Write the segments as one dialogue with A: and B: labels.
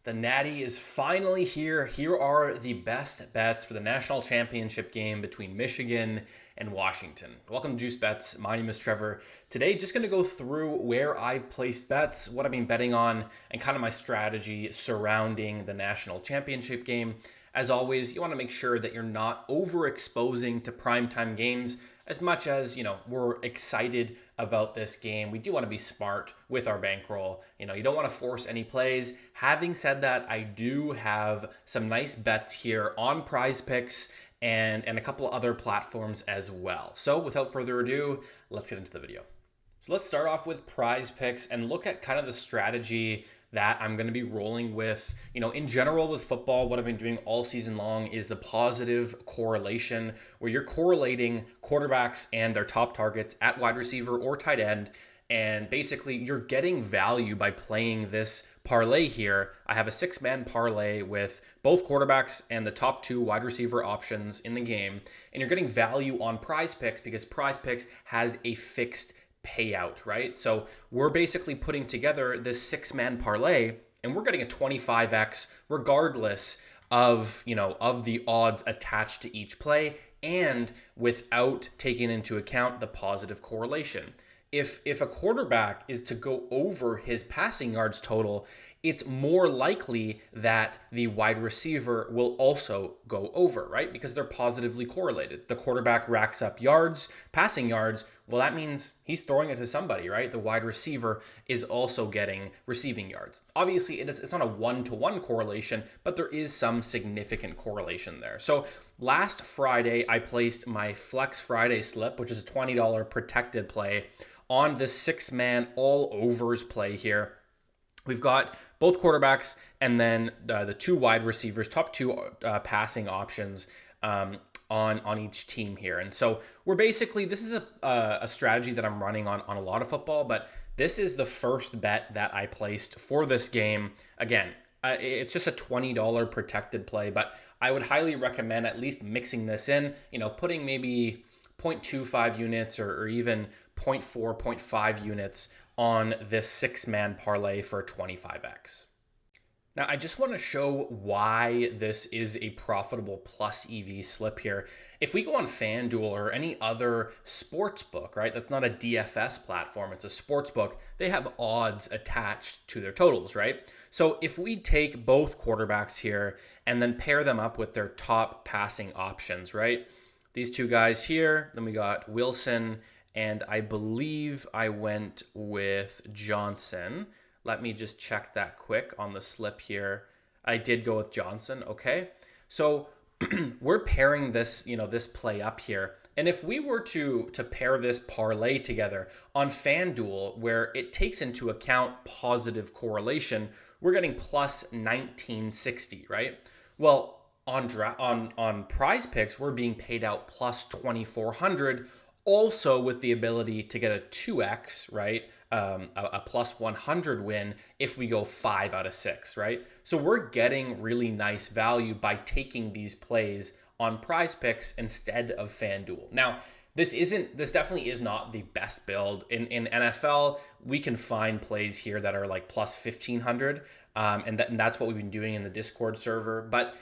A: The natty is finally here. Here are the best bets for the national championship game between Michigan and Washington. Welcome to Juice Bets. My name is Trevor. Today, just going to go through where I've placed bets, what I've been betting on, and kind of my strategy surrounding the national championship game. As always, you want to make sure that you're not overexposing to primetime games. As much as, we're excited about this game, we do want to be smart with our bankroll. You don't want to force any plays. Having said that, I do have some nice bets here on PrizePicks and a couple of other platforms as well. So without further ado, let's get into the video. So let's start off with PrizePicks and look at kind of the strategy that I'm going to be rolling with. In general with football, what I've been doing all season long is the positive correlation, where you're correlating quarterbacks and their top targets at wide receiver or tight end. And basically you're getting value by playing this parlay here. I have a 6-man parlay with both quarterbacks and the top 2 wide receiver options in the game. And you're getting value on PrizePicks because PrizePicks has a fixed payout, right? So we're basically putting together this 6-man parlay and we're getting a 25x regardless of, of the odds attached to each play and without taking into account the positive correlation. If a quarterback is to go over his passing yards total, it's more likely that the wide receiver will also go over, right? Because they're positively correlated. The quarterback racks up yards, passing yards. Well, that means he's throwing it to somebody, right? The wide receiver is also getting receiving yards. Obviously, it's not a one-to-one correlation, but there is some significant correlation there. So last Friday, I placed my Flex Friday slip, which is a $20 protected play, on this 6-man all overs play here. We've got both quarterbacks and then the 2 wide receivers, top 2 passing options on each team here. And so we're basically, this is a strategy that I'm running on a lot of football, but this is the first bet that I placed for this game. Again, it's just a $20 protected play, but I would highly recommend at least mixing this in, putting maybe 0.25 units or even 0.4, 0.5 units on this 6-man parlay for 25x. Now, I just want to show why this is a profitable plus EV slip here. If we go on FanDuel or any other sports book, right, that's not a DFS platform, it's a sports book, they have odds attached to their totals, right? So if we take both quarterbacks here and then pair them up with their top passing options, right? These 2 guys here, then we got Wilson, and I believe I went with Johnson. Let me just check that quick on the slip here. I did go with Johnson, okay? So we're pairing this, this play up here. And if we were to pair this parlay together on FanDuel, where it takes into account positive correlation, we're getting plus 1960, right? Well, on PrizePicks, we're being paid out plus 2400, also with the ability to get a 2x, right? A plus 100 win if we go 5 out of 6, right? So we're getting really nice value by taking these plays on PrizePicks instead of FanDuel. Now, this definitely is not the best build. In NFL, we can find plays here that are like plus 1500, and that's what we've been doing in the Discord server. But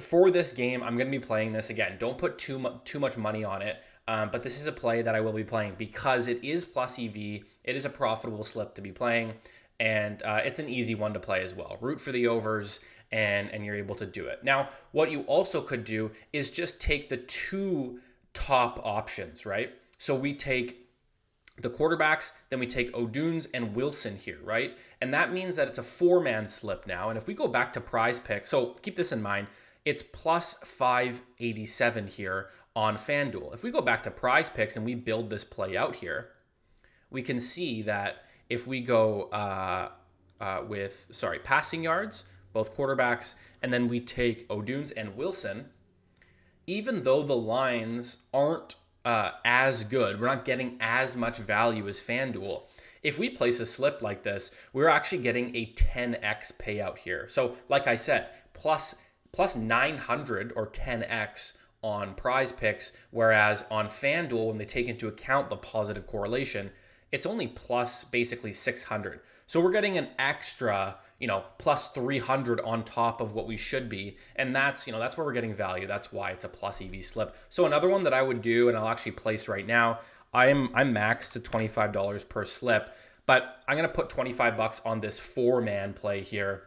A: for this game, I'm going to be playing this again. Don't put too much money on it. But this is a play that I will be playing because it is plus EV. It is a profitable slip to be playing, and it's an easy one to play as well. Root for the overs, and you're able to do it. Now, what you also could do is just take the 2 top options, right? So we take the quarterbacks, then we take O'Dunes and Wilson here, right? And that means that it's a 4-man slip now. And if we go back to PrizePicks, so keep this in mind, it's plus 587 here on FanDuel. If we go back to PrizePicks and we build this play out here, we can see that if we go passing yards, both quarterbacks, and then we take O'Dunes and Wilson, even though the lines aren't as good, we're not getting as much value as FanDuel. If we place a slip like this, we're actually getting a 10x payout here. So like I said, plus 900 or 10x on PrizePicks, whereas on FanDuel, when they take into account the positive correlation, it's only plus basically 600. So we're getting an extra, plus 300 on top of what we should be. And that's where we're getting value. That's why it's a plus EV slip. So another one that I would do, and I'll actually place right now, I'm maxed to $25 per slip, but I'm going to put $25 on this 4-man play here,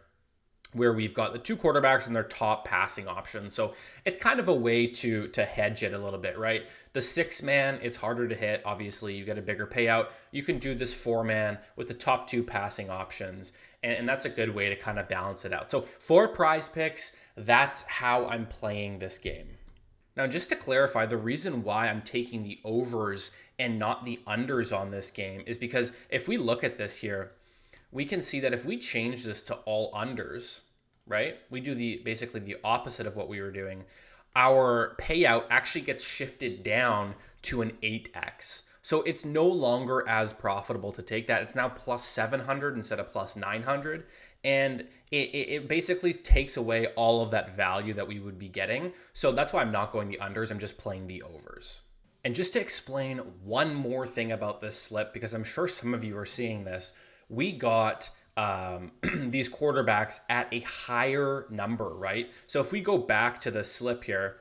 A: where we've got the 2 quarterbacks and their top passing options. So it's kind of a way to hedge it a little bit, right? The 6-man, it's harder to hit. Obviously, you get a bigger payout. You can do this 4-man with the top 2 passing options, and that's a good way to kind of balance it out. So for PrizePicks, that's how I'm playing this game. Now, just to clarify, the reason why I'm taking the overs and not the unders on this game is because if we look at this here, we can see that if we change this to all unders, right? We do basically the opposite of what we were doing. Our payout actually gets shifted down to an 8x. So it's no longer as profitable to take that. It's now plus 700 instead of plus 900. And it basically takes away all of that value that we would be getting. So that's why I'm not going the unders. I'm just playing the overs. And just to explain one more thing about this slip, because I'm sure some of you are seeing this, we got these quarterbacks at a higher number, right? So if we go back to the slip here,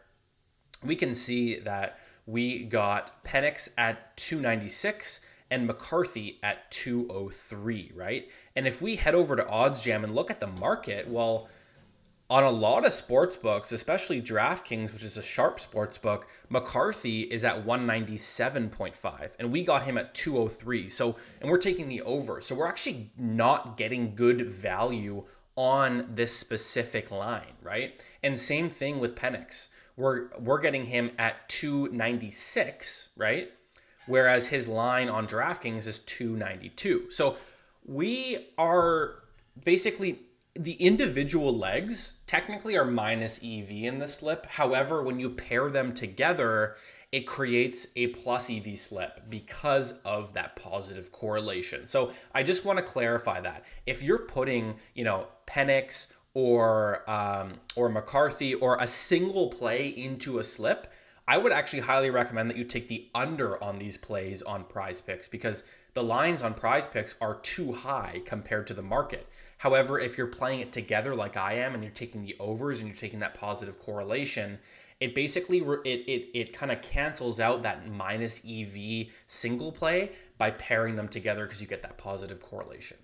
A: we can see that we got Penix at 296 and McCarthy at 203, right? And if we head over to Oddsjam and look at the market, well, on a lot of sports books, especially DraftKings, which is a sharp sports book, McCarthy is at 197.5, and we got him at 203. So, and we're taking the over. So we're actually not getting good value on this specific line, right? And same thing with Penix. We're getting him at 296, right? Whereas his line on DraftKings is 292. So we are basically, the individual legs technically are minus EV in the slip. However, when you pair them together, it creates a plus EV slip because of that positive correlation. So I just want to clarify that. If you're putting, Penix or McCarthy or a single play into a slip, I would actually highly recommend that you take the under on these plays on PrizePicks, because the lines on PrizePicks are too high compared to the market. However, if you're playing it together like I am, and you're taking the overs and you're taking that positive correlation, it basically it kind of cancels out that minus EV single play by pairing them together, because you get that positive correlation.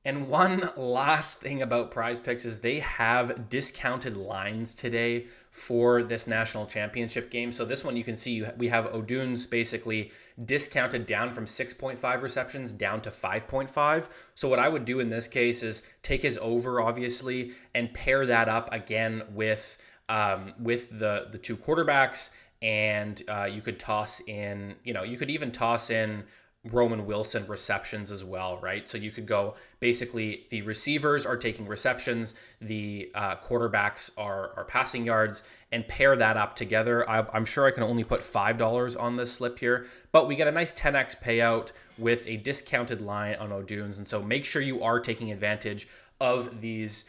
A: And one last thing about PrizePicks is they have discounted lines today for this national championship game. So this one, you can see we have O'Dunes basically discounted down from 6.5 receptions down to 5.5. So what I would do in this case is take his over, obviously, and pair that up again with the 2 quarterbacks. And you could toss in, you could even toss in Roman Wilson receptions as well, right? So you could go, basically the receivers are taking receptions, the quarterbacks are passing yards, and pair that up together. I'm sure I can only put $5 on this slip here, but we get a nice 10x payout with a discounted line on O'Dunes. And so make sure you are taking advantage of these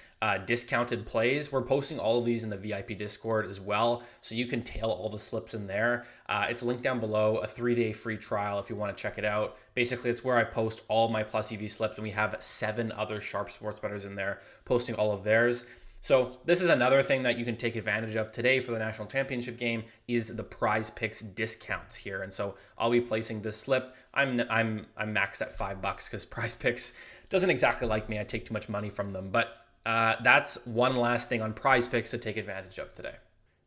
A: discounted plays. We're posting all of these in the VIP Discord as well, so you can tail all the slips in there. It's linked down below, a 3-day free trial if you want to check it out. Basically, it's where I post all my plus EV slips, and we have 7 other sharp sports bettors in there posting all of theirs. So this is another thing that you can take advantage of today for the national championship game, is the PrizePicks discounts here. And so I'll be placing this slip. I'm maxed at $5 because PrizePicks doesn't exactly like me. I take too much money from them, but that's one last thing on PrizePicks to take advantage of today.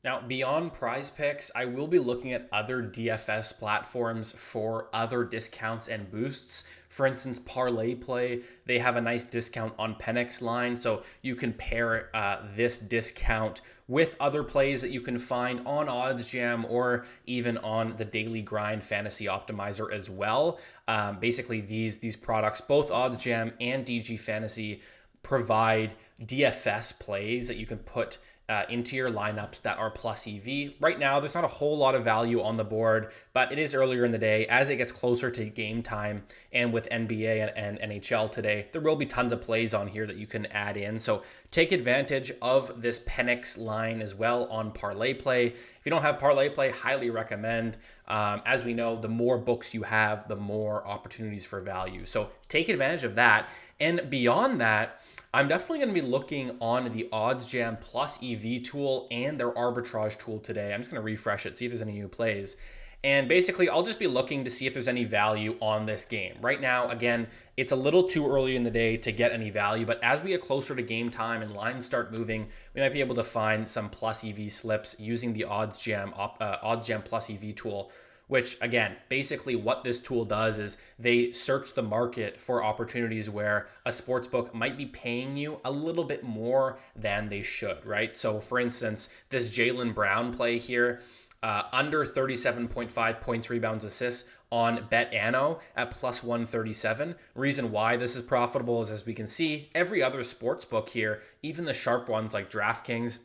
A: Now, beyond PrizePicks, I will be looking at other DFS platforms for other discounts and boosts. For instance, Parlay Play, they have a nice discount on Penix line, so you can pair this discount with other plays that you can find on Oddsjam or even on the Daily Grind Fantasy Optimizer as well. Basically, these products, both Oddsjam and DG Fantasy, provide DFS plays that you can put into your lineups that are plus EV. Right now, there's not a whole lot of value on the board, but it is earlier in the day. As it gets closer to game time, and with NBA and NHL today, there will be tons of plays on here that you can add in. So take advantage of this Penix line as well on Parlay Play. If you don't have Parlay Play, highly recommend. As we know, the more books you have, the more opportunities for value. So take advantage of that. And beyond that, I'm definitely going to be looking on the Oddsjam plus EV tool and their arbitrage tool today. I'm just going to refresh it, see if there's any new plays. And basically, I'll just be looking to see if there's any value on this game. Right now, again, it's a little too early in the day to get any value, but as we get closer to game time and lines start moving, we might be able to find some plus EV slips using the Oddsjam plus EV tool, which, again, basically what this tool does is they search the market for opportunities where a sportsbook might be paying you a little bit more than they should, right? So, for instance, this Jaylen Brown play here, under 37.5 points, rebounds, assists on BetAno at plus 137. Reason why this is profitable is, as we can see, every other sports book here, even the sharp ones like DraftKings,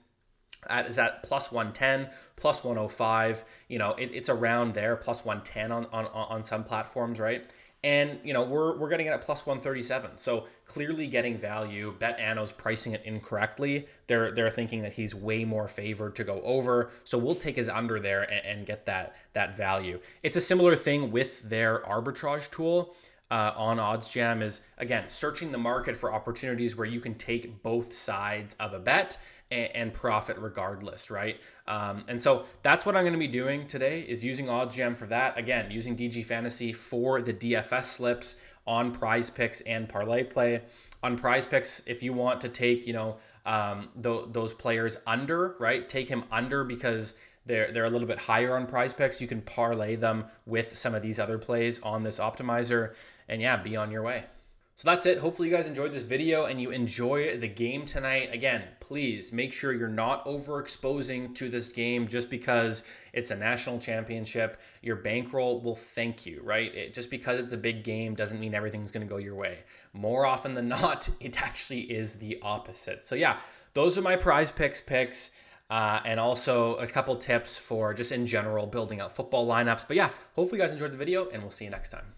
A: is at plus 110, plus 105. It's around there, plus 110 on some platforms, right? And, we're getting it at plus 137. So clearly getting value. BetAno's pricing it incorrectly. They're thinking that he's way more favored to go over. So we'll take his under there and get that value. It's a similar thing with their arbitrage tool. On Oddsjam is, again, searching the market for opportunities where you can take both sides of a bet and profit regardless, right? And so that's what I'm going to be doing today, is using Oddsjam for that. Again, using DG Fantasy for the DFS slips on PrizePicks and Parlay Play. On PrizePicks, if you want to take, those players under, right? Take him under because they're a little bit higher on PrizePicks. You can parlay them with some of these other plays on this optimizer, and yeah, be on your way. So that's it. Hopefully you guys enjoyed this video and you enjoy the game tonight. Again, please make sure you're not overexposing to this game just because it's a national championship. Your bankroll will thank you, right? Just because it's a big game doesn't mean everything's going to go your way. More often than not, it actually is the opposite. So yeah, those are my PrizePicks picks. And also a couple tips for just in general building out football lineups. But yeah, hopefully you guys enjoyed the video and we'll see you next time.